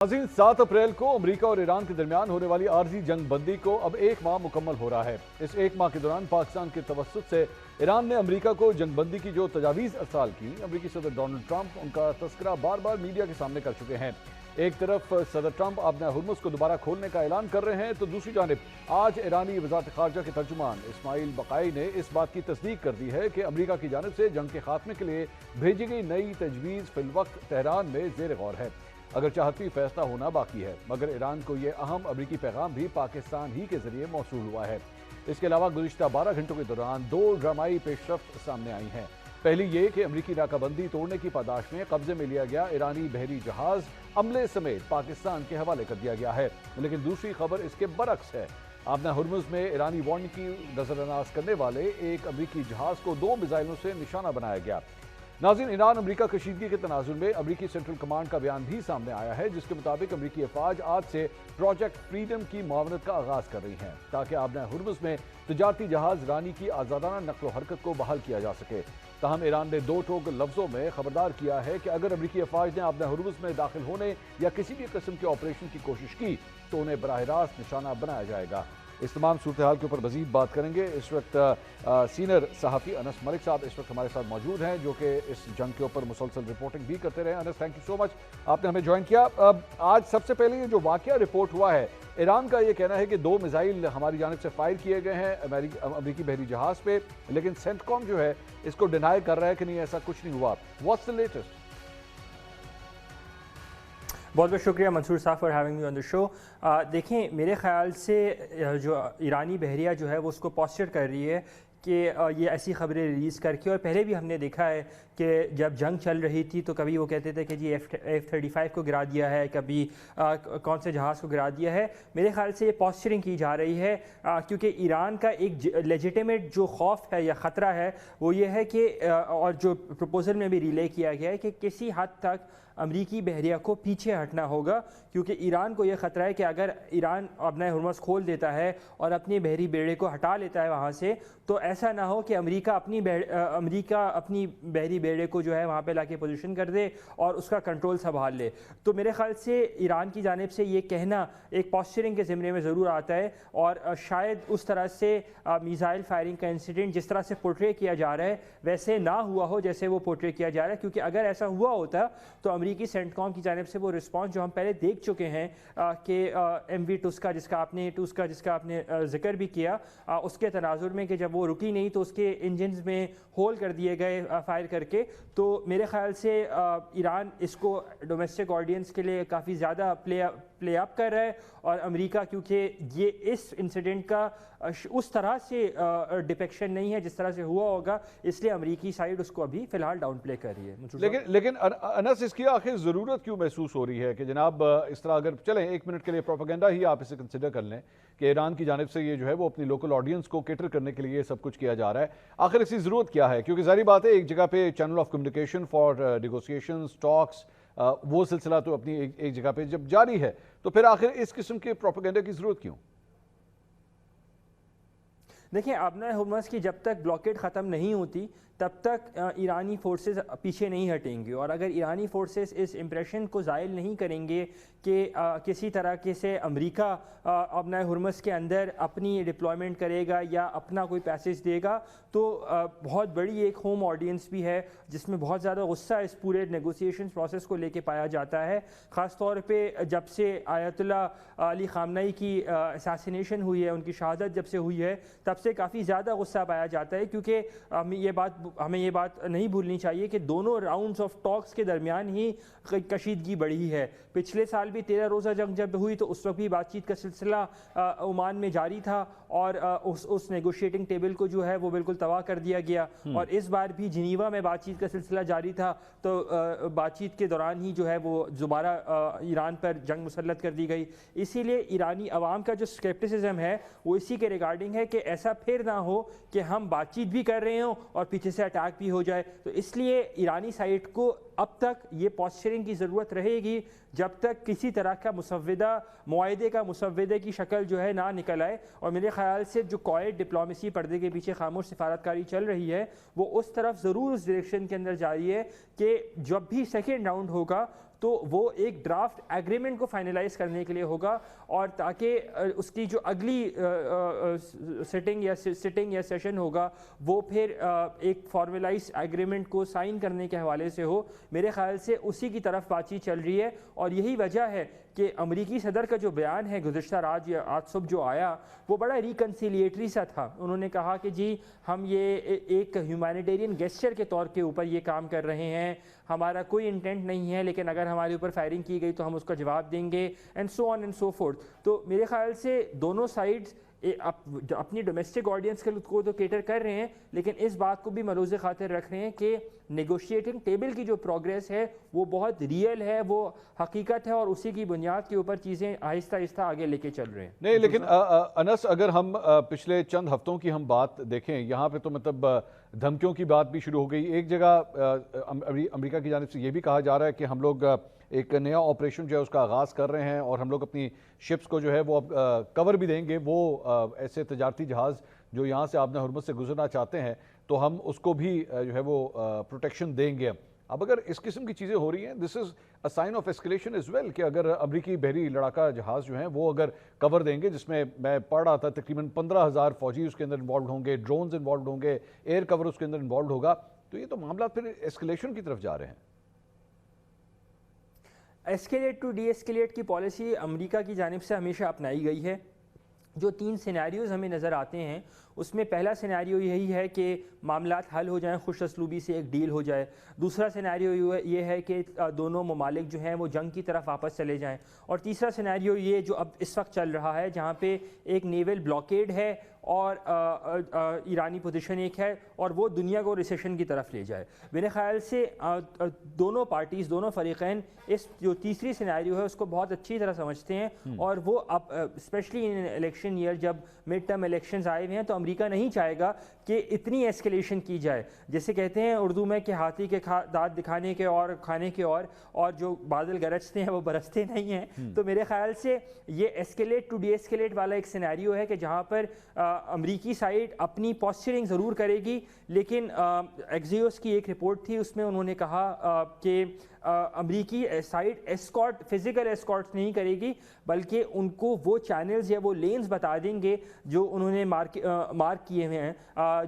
नाज़रीन, 7 अप्रैल को अमेरिका और ईरान के दरमियान होने वाली आर्जी जंग बंदी को अब 1 माह मुकम्मल हो रहा है। इस 1 माह के दौरान पाकिस्तान के तवस्सुत से ईरान ने अमेरिका को जंग बंदी की जो तजावीज़ अरसाल की, अमेरिकी सदर डोनाल्ड ट्रंप उनका तस्करा बार बार मीडिया के सामने कर चुके हैं। एक तरफ सदर ट्रंप आबना हुर्मुज़ को दोबारा खोलने का ऐलान कर रहे हैं, तो दूसरी जानिब आज ईरानी वज़ारत ख़ारजा के तर्जुमान इस्माइल बक़ाई ने इस बात की तस्दीक कर दी है कि अमेरिका की जानिब से जंग के खात्मे के लिए भेजी गई नई तजवीज़ फिलवक्त तेहरान में ज़ेर गौर है। अगर चाहती फैसला होना बाकी है, मगर ईरान को ये अहम अमरीकी पैगाम भी पाकिस्तान ही के जरिए मौसूल हुआ है। इसके अलावा गुज़िश्ता 12 घंटों के दौरान 2 ड्रामाई पेशरफ्त सामने आई हैं। पहली ये कि अमरीकी नाकाबंदी तोड़ने की पादाश में कब्जे में लिया गया ईरानी बहरी जहाज अमले समेत पाकिस्तान के हवाले कर दिया गया है, लेकिन दूसरी खबर इसके बरक्स है। आबना हुर्मुज़ में ईरानी वार्निंग की नजरअंदाज करने वाले एक अमरीकी जहाज को 2 मिसाइलों से निशाना बनाया गया। नाज़रीन, ईरान अमरीका कशीदगी के तनाजुर में अमरीकी सेंट्रल कमांड का बयान भी सामने आया है, जिसके मुताबिक अमरीकी अफवाज आज से प्रोजेक्ट फ्रीडम की मुआवनत का आगाज कर रही हैं, ताकि आबना हुर्मुज़ में तजारती जहाज रानी की आज़ादाना नक्ल हरकत को बहाल किया जा सके। ताहम ईरान ने 2 टोक लफ्ज़ों में खबरदार किया है कि अगर अमरीकी अफवाज ने आबना हुर्मुज़ में दाखिल होने या किसी भी किस्म के ऑपरेशन की कोशिश की तो उन्हें बराह रास्त निशाना बनाया जाएगा। इस तमाम सूरत हाल के ऊपर मज़ीद बात करेंगे। इस वक्त सीनियर सहाफ़ी अनस मलिक साहब इस वक्त हमारे साथ मौजूद हैं, जो कि इस जंग के ऊपर मुसलसल रिपोर्टिंग भी करते रहे। Anas, thank you so much, आपने हमें ज्वाइन किया। आज सबसे पहले ये जो वाक़या रिपोर्ट हुआ है, ईरान का ये कहना है कि 2 मिसाइल हमारी जानिब से फायर किए गए हैं अमरीकी बहरी जहाज़ पे, लेकिन सेंटकॉम जो है इसको डिनाई कर रहा है कि नहीं, ऐसा कुछ नहीं हुआ। What's the latest? बहुत बहुत शुक्रिया मंसूर साहब for having me on the show. देखें, मेरे ख़्याल से जो ईरानी बहरिया जो है वो उसको पॉस्चर कर रही है कि ये ऐसी खबरें रिलीज़ करके, और पहले भी हमने देखा है कि जब जंग चल रही थी तो कभी वो कहते थे कि जी F-35 को गिरा दिया है, कभी कौन से जहाज़ को गिरा दिया है। मेरे ख़्याल से ये पॉस्चरिंग की जा रही है, क्योंकि ईरान का एक लेजिटिमेट जो खौफ है या ख़तरा है वो ये है कि और जो प्रपोज़ल में भी रिले किया गया है कि किसी हद तक अमरीकी बहरिया को पीछे हटना होगा, क्योंकि ईरान को यह ख़तरा है कि अगर ईरान अपना हुर्मुज़ खोल देता है और अपने बहरी बेड़े को हटा लेता है वहाँ से, तो ऐसा ना हो कि अमरीका अपनी बहरी बेड़े को जो है वहाँ पे लाके पोजीशन कर दे और उसका कंट्रोल संभाल ले। तो मेरे ख़्याल से ईरान की जानिब से ये कहना एक पॉस्चरिंग के ज़िम्मे में ज़रूर आता है, और शायद उस तरह से मिसाइल फायरिंग का इंसिडेंट जिस तरह से पोर्ट्रे किया जा रहा है वैसे ना हुआ हो जैसे वो पोर्ट्रे किया जा रहा है, क्योंकि अगर ऐसा हुआ होता तो अमरीकी सेंटकॉम की जानिब से वो रिस्पॉन्स जो हम पहले देख चुके हैं कि MV टुस्का जिसका आपने जिक्र भी किया, उसके तनाजुर में कि जब वो रुकी नहीं तो उसके इंजन्स में होल कर दिए गए फायर करके। तो मेरे ख्याल से ईरान इसको डोमेस्टिक ऑडियंस के लिए काफ़ी ज़्यादा प्ले अप कर रहा है, और अमेरिका क्योंकि ये इस इंसिडेंट का उस तरह से डिपेक्शन नहीं है जिस तरह से हुआ होगा, इसलिए अमेरिकी साइड उसको अभी फ़िलहाल डाउन प्ले कर रही है। लेकिन अनस, इसकी आखिर ज़रूरत क्यों महसूस हो रही है कि जनाब इस तरह, अगर चलें 1 मिनट के लिए प्रोपेगेंडा ही आप इसे कंसिडर कर लें कि ईरान की जानिब से ये जो है वो अपनी लोकल ऑडियंस को केटर करने के लिए सब कुछ किया जा रहा है, आखिर इसकी ज़रूरत क्या है? क्योंकि ज़ाहिर बात है एक जगह पे channel of communication for negotiations, talks, वो सिलसिला तो अपनी एक जगह पे जब जारी है, तो फिर आखिर इस किस्म के प्रोपेगेंडा की ज़रूरत क्यों? देखिए, आबना हुर्मुज़ की जब तक ब्लॉकेड ख़त्म नहीं होती तब तक ईरानी फोर्सेस पीछे नहीं हटेंगे, और अगर ईरानी फोर्सेस इस इम्प्रेशन को ज़ायल नहीं करेंगे कि किसी तरह से अमेरिका आबना हुर्मुज़ के अंदर अपनी डिप्लॉयमेंट करेगा या अपना कोई पैसेज देगा, तो बहुत बड़ी एक होम ऑडियंस भी है जिसमें बहुत ज़्यादा गुस्सा इस पूरे नेगोशिएशन प्रोसेस को लेके पाया जाता है। ख़ास तौर पे जब से आयतुल्ला अली ख़ामनेई की असैसिनेशन हुई है, उनकी शहादत जब से हुई है, तब से काफ़ी ज़्यादा गुस्सा पाया जाता है, क्योंकि हमें ये बात नहीं भूलनी चाहिए कि दोनों राउंड्स ऑफ टॉक्स के दरमियान ही कशीदगी बढ़ी है। पिछले साल भी 13 रोज़ा जंग जब हुई तो उस वक्त भी बातचीत का सिलसिला ओमान में जारी था, और उस नेगोशिएटिंग टेबल को जो है वो बिल्कुल तबाह कर दिया गया, और इस बार भी जिनीवा में बातचीत का सिलसिला जारी था। तो बातचीत के दौरान ही जो है वो दोबारा ईरान पर जंग मुसल्लत कर दी गई। इसीलिए ईरानी अवाम का जो स्केप्टिसिज्म है वो इसी के रिगार्डिंग है कि ऐसा फिर ना हो कि हम बातचीत भी कर रहे हों और पीछे से अटैक भी हो जाए। तो इसलिए ईरानी साइड को اب تک یہ پوسچرنگ کی ضرورت رہے گی جب تک کسی طرح کا مسودہ معاہدے کا مسودے کی شکل جو ہے نہ نکل آئے. اور میرے خیال سے جو کوائٹ ڈپلومیسی پردے کے پیچھے خاموش سفارتکاری چل رہی ہے وہ اس طرف ضرور اس ڈائریکشن کے اندر جاری ہے کہ جب بھی سیکنڈ راؤنڈ ہوگا تو وہ ایک ڈرافٹ ایگریمنٹ کو فائنلائز کرنے کے لیے ہوگا, اور تاکہ اس کی جو اگلی سٹنگ یا سیشن ہوگا وہ پھر ایک فارملائز ایگریمنٹ کو سائن کرنے کے حوالے سے ہو. میرے خیال سے اسی کی طرف بات چیت چل رہی ہے, اور یہی وجہ ہے کہ امریکی صدر کا جو بیان ہے گزشتہ رات یا آج صبح جو آیا وہ بڑا ریکنسیلیٹری سا تھا. انہوں نے کہا کہ جی ہم یہ ایک ہیومینیٹیرین گیسچر کے طور کے اوپر یہ کام کر رہے ہیں, ہمارا کوئی انٹینٹ نہیں ہے, لیکن اگر ہمارے اوپر فائرنگ کی گئی تو ہم اس کا جواب دیں گے, and so on and so forth. تو میرے خیال سے دونوں سائڈز اپنی ڈومیسٹک آڈینس کو تو کیٹر کر رہے ہیں, لیکن اس بات کو بھی ملحوظ خاطر رکھ رہے ہیں کہ نیگوشیٹنگ ٹیبل کی جو پروگریس ہے وہ بہت ریئل ہے, وہ حقیقت ہے, اور اسی کی بنیاد کے اوپر چیزیں آہستہ آہستہ آگے لے کے چل رہے ہیں. نہیں لیکن انس, اگر ہم پچھلے چند ہفتوں کی ہم بات دیکھیں, یہاں پہ تو مطلب دھمکیوں کی بات بھی شروع ہو گئی. ایک جگہ امریکہ کی جانب سے یہ بھی کہا جا رہا ہے کہ ہم لوگ ایک نیا آپریشن جو ہے اس کا آغاز کر رہے ہیں, اور ہم لوگ اپنی شپس کو جو ہے وہ اب کور بھی دیں گے. وہ ایسے تجارتی جہاز جو یہاں سے آبنہ ہرمز سے گزرنا چاہتے ہیں تو ہم اس کو بھی جو ہے وہ پروٹیکشن دیں گے. اب اگر اس قسم کی چیزیں ہو رہی ہیں, دس از اے سائن آف ایسکیلیشن از ویل, کہ اگر امریکی بحری لڑاکا جہاز جو ہیں وہ اگر کور دیں گے, جس میں میں پڑھ رہا تھا تقریباً 15,000 فوجی اس کے اندر انوالوڈ ہوں گے, ڈرونز انوالوڈ ہوں گے, ایئر کور اس کے اندر انوالوڈ ہوگا, تو یہ تو معاملات پھر ایسکیلیشن کی طرف جا رہے ہیں. ایسکیلیٹ ٹو ڈی ایسکیلیٹ کی پالیسی امریکہ کی جانب سے ہمیشہ اپنائی گئی ہے. جو 3 سینیریوز ہمیں نظر آتے ہیں اس میں پہلا سینیریو یہی ہے کہ معاملات حل ہو جائیں, خوش اسلوبی سے ایک ڈیل ہو جائے. دوسرا سینیریو یہ ہے کہ دونوں ممالک جو ہیں وہ جنگ کی طرف واپس چلے جائیں. اور تیسرا سینیریو یہ جو اب اس وقت چل رہا ہے جہاں پہ ایک نیول بلاکیڈ ہے اور ایرانی پوزیشن ایک ہے, اور وہ دنیا کو ریسیشن کی طرف لے جائے. میرے خیال سے دونوں پارٹیز, دونوں فریقین اس جو تیسری سینیریو ہے اس کو بہت اچھی طرح سمجھتے ہیں, اور وہ اب اسپیشلی ان الیکشن ایئر جب مڈ ٹرم الیکشنز آئے ہوئے ہیں تو امریکہ نہیں چاہے گا کہ اتنی ایسکیلیشن کی جائے. جیسے کہتے ہیں اردو میں کہ ہاتھی کے دانت دکھانے کے اور کھانے کے اور جو بادل گرجتے ہیں وہ برستے نہیں ہیں. تو میرے خیال سے یہ ایسکیلیٹ ٹو ڈی ایسکیلیٹ والا ایک سینیریو ہے کہ جہاں پر امریکی سائڈ اپنی پوسچرنگ ضرور کرے گی, لیکن ایکزیوس کی ایک رپورٹ تھی اس میں انہوں نے کہا کہ امریکی سائڈ ایسکارٹ, فزیکل ایسکارٹ نہیں کرے گی, بلکہ ان کو وہ چینلز یا وہ لینز بتا دیں گے جو انہوں نے مارک کیے ہوئے ہیں,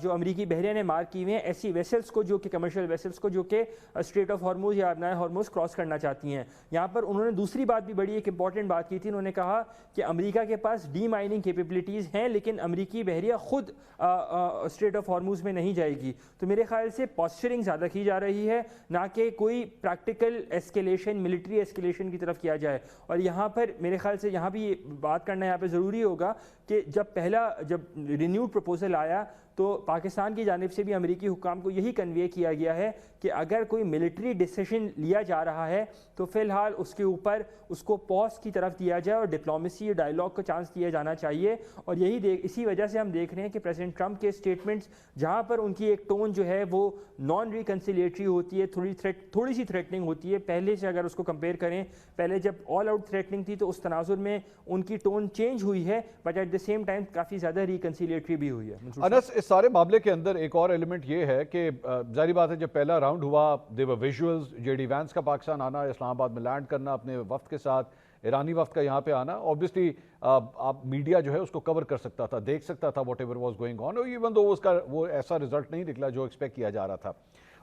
جو امریکی بحریہ نے مارک کیے ہوئے ہیں, ایسی ویسلز کو جو کہ کمرشل ویسلز کو جو کہ اسٹریٹ آف ہارموز یا آبنائے ہارموز کراس کرنا چاہتی ہیں. یہاں پر انہوں نے دوسری بات بھی بڑی ایک امپورٹنٹ بات کی تھی, انہوں نے کہا کہ امریکہ کے پاس ڈی مائننگ کیپیبلٹیز ہیں لیکن امریکی بحریہ خود اسٹریٹ آف ہارموز میں نہیں جائے گی. تو میرے خیال سے پوسچرنگ زیادہ کی جا رہی ہے, نہ کہ کوئی پریکٹیکل ایسکیلیشن, ملٹری ایسکیلیشن کی طرف کیا جائے. اور یہاں پر میرے خیال سے یہاں بھی بات کرنا یہاں پہ ضروری ہوگا کہ جب رینیوڈ پروپوزل آیا تو پاکستان کی جانب سے بھی امریکی حکام کو یہی کنوے کیا گیا ہے کہ اگر کوئی ملٹری ڈیسیشن لیا جا رہا ہے تو فی الحال اس کے اوپر اس کو پاز کی طرف دیا جائے اور ڈپلومیسی اور ڈائیلاگ کو چانس دیا جانا چاہیے. اور اسی وجہ سے ہم دیکھ رہے ہیں کہ پریزیڈنٹ ٹرمپ کے سٹیٹمنٹس جہاں پر ان کی ایک ٹون جو ہے وہ نان ریکنسیلیٹری ہوتی ہے, تھوڑی سی تھریٹننگ ہوتی ہے پہلے سے. اگر اس کو کمپیئر کریں, پہلے جب آل آؤٹ تھریٹننگ تھی تو اس تناظر میں ان کی ٹون چینج ہوئی ہے, but at the same time کافی زیادہ ریکنسیلیٹری بھی ہوئی ہے. انس, اس سارے معاملے کے اندر ایک اور ایلیمنٹ یہ ہے کہ ظاہری بات ہے جب پہلا راؤنڈ ہوا, دیور ویژولز, جے ڈی وینس کا پاکستان آنا, اسلام آباد میں لینڈ کرنا اپنے وفد کے ساتھ, ایرانی وفد کا یہاں پہ آنا, obviously آپ میڈیا جو ہے اس کو کور کر سکتا تھا, دیکھ سکتا تھا whatever was going on, even though اس کا وہ ایسا رزلٹ نہیں نکلا جو ایکسپیکٹ کیا جا رہا تھا.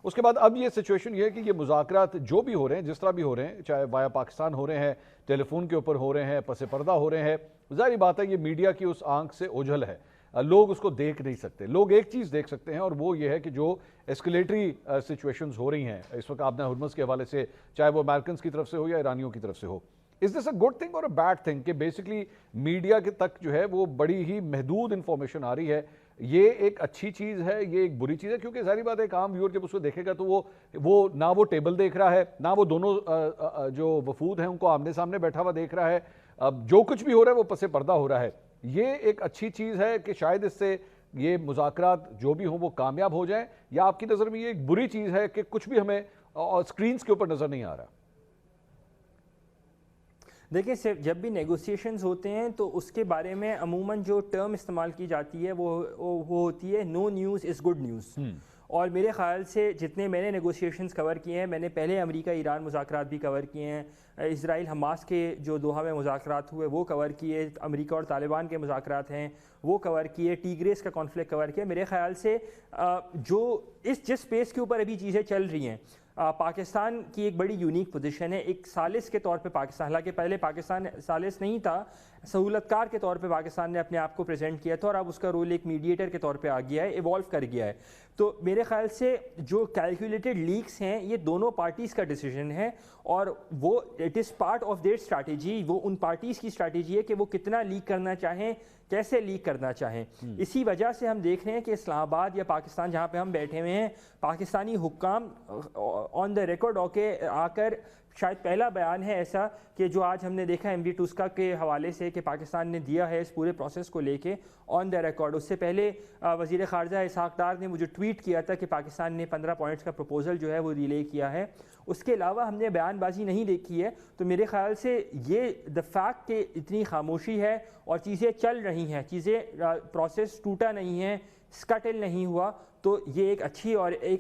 اس کے بعد اب یہ سچویشن یہ ہے کہ یہ مذاکرات جو بھی ہو رہے ہیں, جس طرح بھی ہو رہے ہیں, چاہے وایا پاکستان ہو رہے ہیں, ٹیلی فون کے اوپر ہو رہے ہیں, پس پردہ ہو رہے ہیں, ظاہری بات ہے یہ میڈیا کی اس آنکھ سے اوجھل ہے, لوگ اس کو دیکھ نہیں سکتے. لوگ ایک چیز دیکھ سکتے ہیں اور وہ یہ ہے کہ جو ایسکیلیٹری سچویشنز ہو رہی ہیں اس وقت آبنہ ہرمز کے حوالے سے, چاہے وہ امریکنز کی طرف سے ہو یا ایرانیوں کی طرف سے ہو. Is this a good thing or a bad thing کہ بیسکلی میڈیا کے تک جو ہے وہ بڑی ہی محدود انفارمیشن آ رہی ہے؟ یہ ایک اچھی چیز ہے, یہ ایک بری چیز ہے؟ کیونکہ ظاہری بات ہے ایک عام ویور جب اس کو دیکھے گا تو وہ نہ وہ ٹیبل دیکھ رہا ہے, نہ وہ دونوں جو وفود ہیں ان کو آمنے سامنے بیٹھا ہوا دیکھ رہا ہے, جو کچھ بھی ہو رہا ہے وہ پس پردہ ہو رہا ہے. یہ ایک اچھی چیز ہے کہ شاید اس سے یہ مذاکرات جو بھی ہوں وہ کامیاب ہو جائیں, یا آپ کی نظر میں یہ ایک بری چیز ہے کہ کچھ بھی ہمیں और स्क्रीन्स के ऊपर नजर नहीं आ रहा। देखिए सिर्फ जब भी नेगोशिएशंस होते हैं तो उसके बारे में अमूमन जो टर्म इस्तेमाल की जाती है वो होती है no news is good news. और मेरे ख़्याल से जितने मैंने नेगोशिएशंस कवर किए हैं, मैंने पहले अमेरिका ईरान मुज़ाकरात भी कवर किए हैं, इज़राइल हमास के जो दोहा में मुज़ाकरात हुए वो कवर किए, अमेरिका और तालिबान के मुज़ाकरात हैं वो कवर किए, टीग्रेस का कॉन्फ्लिक्ट कवर किया। मेरे ख़्याल से जो जिस स्पेस के ऊपर अभी चीज़ें चल रही हैं, पाकिस्तान की एक बड़ी यूनिक पोजीशन है एक सालिस के तौर पे पाकिस्तान, हालांकि पहले पाकिस्तान सालिस नहीं था, सहूलतकार के तौर पे पाकिस्तान ने अपने आप को प्रेजेंट किया था और अब उसका रोल एक मीडिएटर के तौर पे आ गया है, इवॉल्व कर गया है। तो मेरे ख्याल से जो कैलकुलेटेड लीक्स हैं ये दोनों पार्टीज़ का डिसीजन है और वो it is part of their strategy, वो उन पार्टीज़ की स्ट्रैटेजी है कि वो कितना लीक करना चाहें, कैसे लीक करना चाहें। इसी वजह से हम देख रहे हैं कि इस्लामाबाद या पाकिस्तान जहाँ पे हम बैठे हुए हैं, पाकिस्तानी हुक्काम ऑन द रिकॉर्ड आकर शायद पहला बयान है ऐसा कि जो आज हमने देखा MV टूस्का के हवाले से कि पाकिस्तान ने दिया है इस पूरे प्रोसेस को लेके ऑन द रिकॉर्ड। उससे पहले वज़ीर ख़ारजा इसहाक़ डार ने मुझे ट्वीट किया था कि पाकिस्तान ने 15 पॉइंट्स का प्रपोज़ल जो है वो रिले किया है। उसके अलावा हमने बयानबाजी नहीं देखी है। तो मेरे ख़्याल से ये द फैक्ट कि इतनी खामोशी है और चीज़ें चल रही हैं, चीज़ें प्रोसेस टूटा नहीं है, स्कटल नहीं हुआ, तो ये एक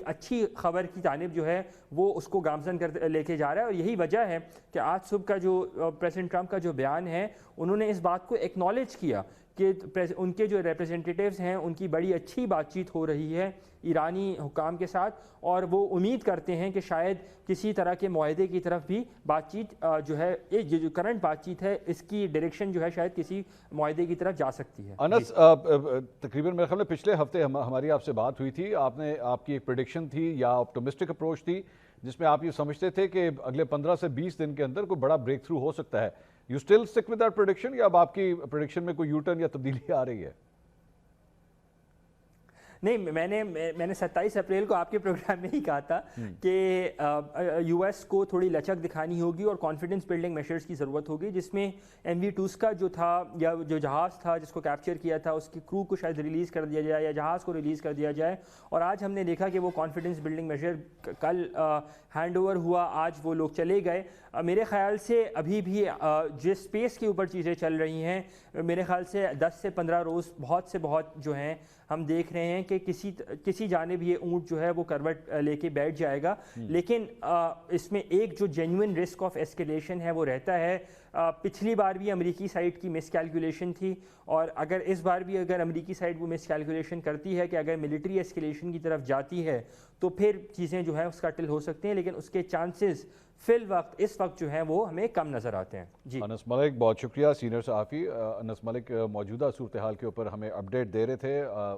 अच्छी खबर की जानिब जो है वो उसको गामजन कर लेके जा रहा है। और यही वजह है कि आज सुबह का जो प्रेसिडेंट ट्रंप का जो बयान है, उन्होंने इस बात को एक्नॉलेज किया कि उनके जो रिप्रेजेंटेटिव्स हैं उनकी बड़ी अच्छी बातचीत हो रही है ईरानी हुकाम के साथ और वो उम्मीद करते हैं कि शायद किसी तरह के मुआहदे की तरफ भी बातचीत जो है ये जो करंट बातचीत है इसकी डायरेक्शन जो है शायद किसी मुआहदे की तरफ जा सकती है। अनस, तकरीबन मेरे ख्याल में पिछले हफ्ते हमारी आपसे बात हुई थी, आपकी एक प्रेडिक्शन थी या ऑप्टिमिस्टिक अप्रोच थी जिसमें आप ये समझते थे कि अगले 15 से 20 दिन के अंदर कोई बड़ा ब्रेक थ्रू हो सकता है। You still stick with that prediction या अब आपकी प्रेडिक्शन में कोई यू टर्न या तब्दीली आ रही है? नहीं, मैंने 27 अप्रैल को आपके प्रोग्राम में ही कहा था कि यूएस को थोड़ी लचक दिखानी होगी और कॉन्फिडेंस बिल्डिंग मेजर्स की ज़रूरत होगी, जिसमें MV टूस्का जो था या जो जहाज़ था जिसको कैप्चर किया था उसकी क्रू को शायद रिलीज़ कर दिया जाए या जहाज़ को रिलीज़ कर दिया जाए। और आज हमने देखा कि वो कॉन्फिडेंस बिल्डिंग मेजर कल हैंड ओवर हुआ, आज वो लोग चले गए। मेरे ख़्याल से अभी भी जिस स्पेस के ऊपर चीज़ें चल रही हैं, मेरे ख़्याल से 10 से 15 रोज़ बहुत से बहुत जो हैं हम देख रहे हैं कि किसी जानिब ये ऊँट जो है वो करवट लेके बैठ जाएगा। लेकिन इसमें एक जो जेन्युइन रिस्क ऑफ एस्केलेशन है वो रहता है। पिछली बार भी अमेरिकी साइड की मिस कैलकुलेशन थी और अगर इस बार भी अगर अमेरिकी साइड वो मिस कैलकुलेशन करती है कि अगर मिलिट्री एस्केलेशन की तरफ जाती है तो फिर चीज़ें जो है स्कटल हो सकती हैं, लेकिन उसके चांसेस इस वक्त जो है वो हमें कम नज़र आते हैं। जी अनस मलिक, बहुत शुक्रिया। सीनियर सहाफ़ी अनस मलिक मौजूदा सूरत हाल के ऊपर हमें अपडेट दे रहे थे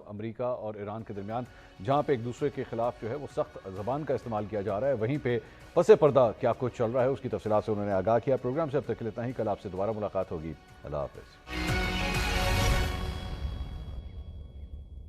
अमेरिका और ईरान के दरमियान, जहाँ पे एक दूसरे के खिलाफ जो है वो सख्त ज़बान का इस्तेमाल किया जा रहा है, वहीं पे पसे पर्दा क्या कुछ चल रहा है उसकी तफसीलात से उन्होंने आगाह किया। प्रोग्राम से अब तक के लिए इतना ही, कल आपसे दोबारा मुलाकात होगी। अल्लाह हाफ़िज़।